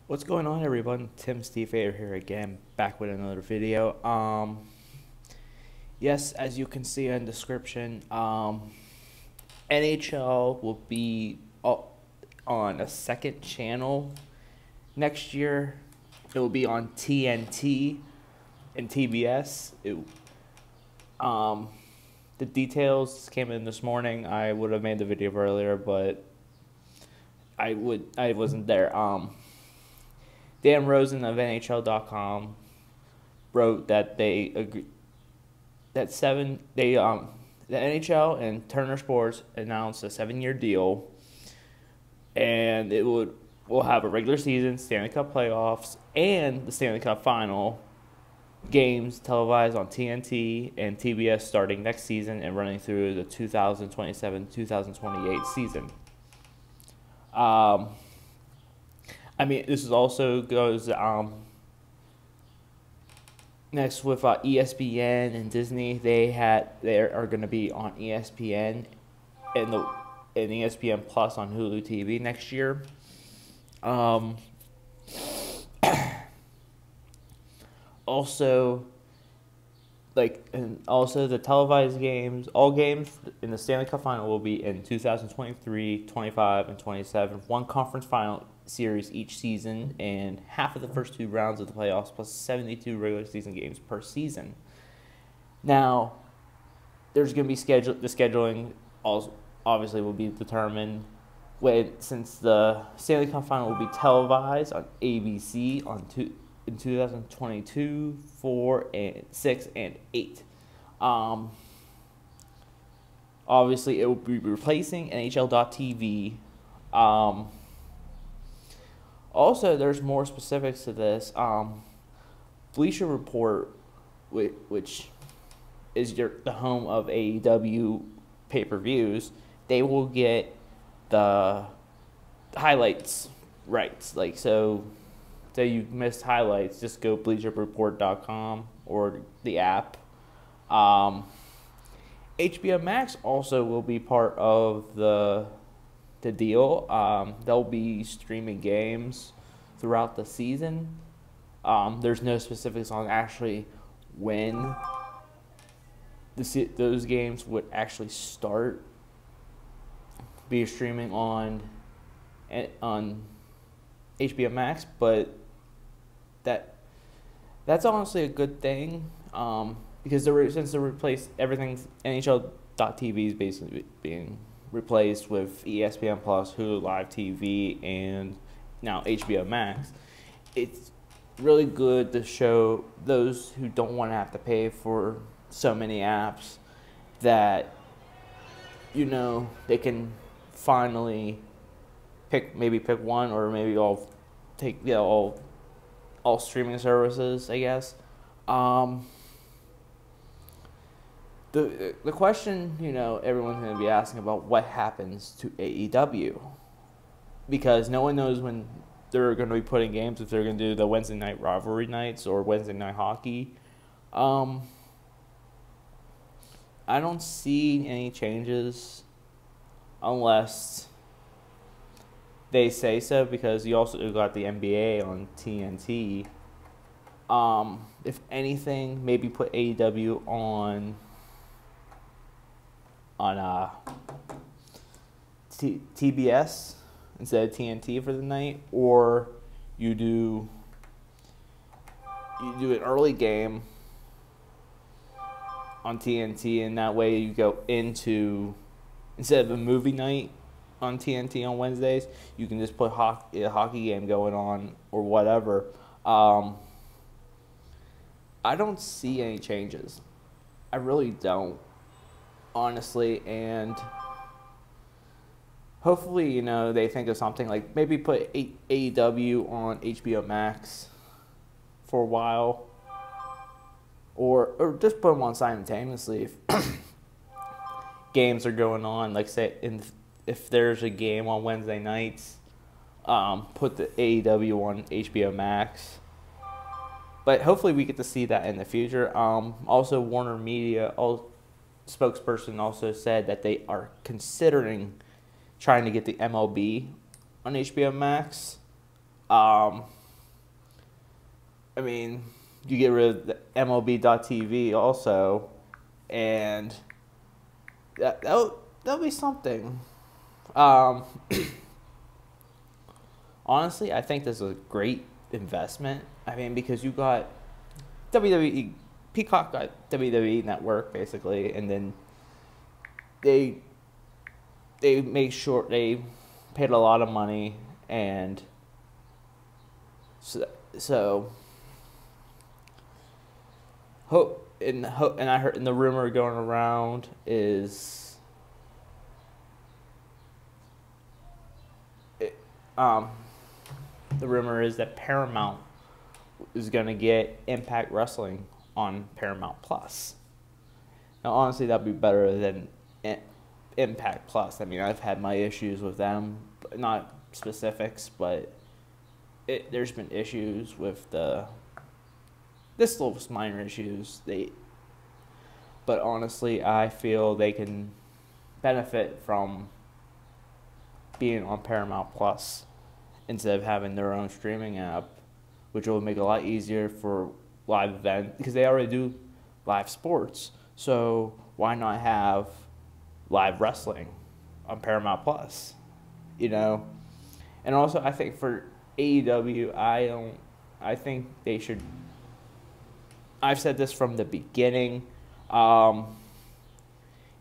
What's going on, everyone? Tim Steve Fader here again, back with another video. Yes, as you can see in the description, NHL will be on a second channel next year. It will be on TNT and TBS. The details came in this morning. I would have made the video earlier, but I wasn't there. Dan Rosen of NHL.com wrote that they agree that the NHL and Turner Sports announced a 7-year deal, and will have a regular season, Stanley Cup playoffs, and the Stanley Cup final games televised on TNT and TBS starting next season and running through the 2027-2028 season. This is also goes next with ESPN and Disney. They are going to be on ESPN and ESPN Plus on Hulu TV next year. Also the televised games, all games in the Stanley Cup final will be in 2023, 25, and 27. One conference final series each season, and half of the first two rounds of the playoffs, plus 72 regular season games per season. Now, there's going to be the scheduling also obviously will be determined since the Stanley Cup final will be televised on ABC in 2022, 4, and 6, and 8. Obviously, it will be replacing NHL.TV. Also, there's more specifics to this. Bleacher Report, which is the home of AEW pay-per-views, they will get the highlights rights. So you missed highlights, just go bleacherreport.com or the app. HBO Max also will be part of the deal. They'll be streaming games throughout the season. There's no specifics on actually when those games would actually start be streaming on HBO Max, but that's honestly a good thing, because since they replaced everything, NHL.TV is basically being replaced with ESPN Plus, Hulu Live TV, and now HBO Max. It's really good to show those who don't want to have to pay for so many apps that they can finally pick one, or maybe all streaming services, I guess. The question, everyone's going to be asking about what happens to AEW, because no one knows when they're going to be putting games, if they're going to do the Wednesday night rivalry nights or Wednesday night hockey. I don't see any changes unless they say so, because you also got the NBA on TNT. If anything, maybe put AEW on TBS instead of TNT for the night, or you do an early game on TNT, and that way you go into, instead of a movie night on TNT on Wednesdays, you can just put a hockey game going on or whatever. I don't see any changes. I really don't, honestly, and hopefully, they think of something like maybe put AEW on HBO Max for a while, or just put them on simultaneously if games are going on. Like, say, if there's a game on Wednesday nights, put the AEW on HBO Max. But hopefully we get to see that in the future. Also, Warner Media spokesperson also said that they are considering trying to get the MLB on HBO Max. I mean, you get rid of the MLB.TV also, and that'll be something. Honestly, I think this is a great investment. I mean, because you got WWE, Peacock got WWE Network basically, and then they make sure they paid a lot of money, and so and I heard, and the rumor going around is the rumor is that Paramount is going to get Impact Wrestling on Paramount Plus. Now, honestly, that'd be better than Impact Plus. I mean, I've had my issues with them, not specifics, but there's been issues with this little minor issues. But honestly, I feel they can benefit from being on Paramount Plus instead of having their own streaming app, which will make it a lot easier for live events, because they already do live sports. So why not have live wrestling on Paramount Plus? You know? And also, I think for AEW, I think they should. I've said this from the beginning. I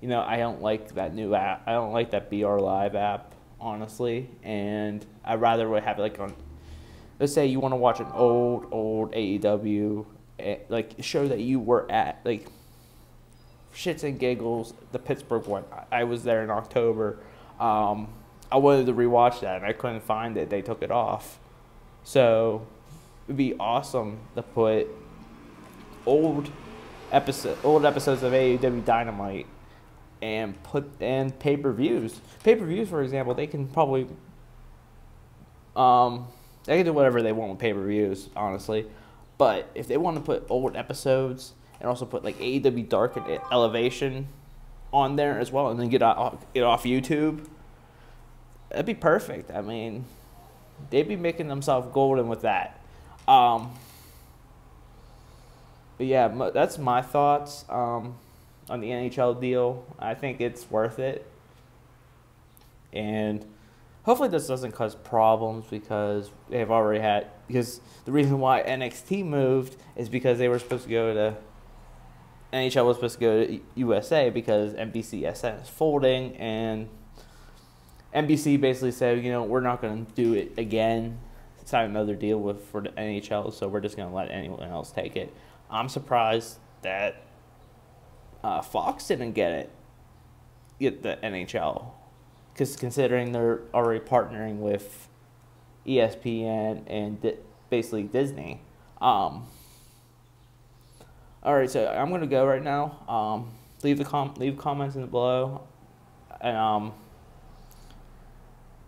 don't like that new app. I don't like that BR Live app, honestly. And I'd rather would have it like on. Let's say you want to watch an old AEW, like show that you were at, like shits and giggles, the Pittsburgh one. I was there in October. I wanted to rewatch that and I couldn't find it. They took it off. So it'd be awesome to put old episodes of AEW Dynamite and pay-per-views. Pay-per-views, for example, they can probably they can do whatever they want with pay-per-views, honestly. But if they want to put old episodes and also put like AEW Dark and Elevation on there as well, and then get off YouTube, that'd be perfect. I mean, they'd be making themselves golden with that. But yeah, that's my thoughts on the NHL deal. I think it's worth it. And hopefully this doesn't cause problems, because they've already had. Because the reason why NXT moved is because they were supposed to go to. NHL was supposed to go to USA because NBCSN is folding, and NBC basically said, we're not going to do it again. Sign another deal for the NHL, so we're just going to let anyone else take it. I'm surprised that Fox didn't get the NHL, because considering they're already partnering with ESPN and basically Disney. All right, so I'm gonna go right now. Leave comments in the below, and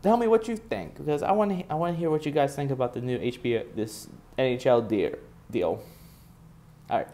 tell me what you think, because I want to hear what you guys think about the new this NHL deal. All right.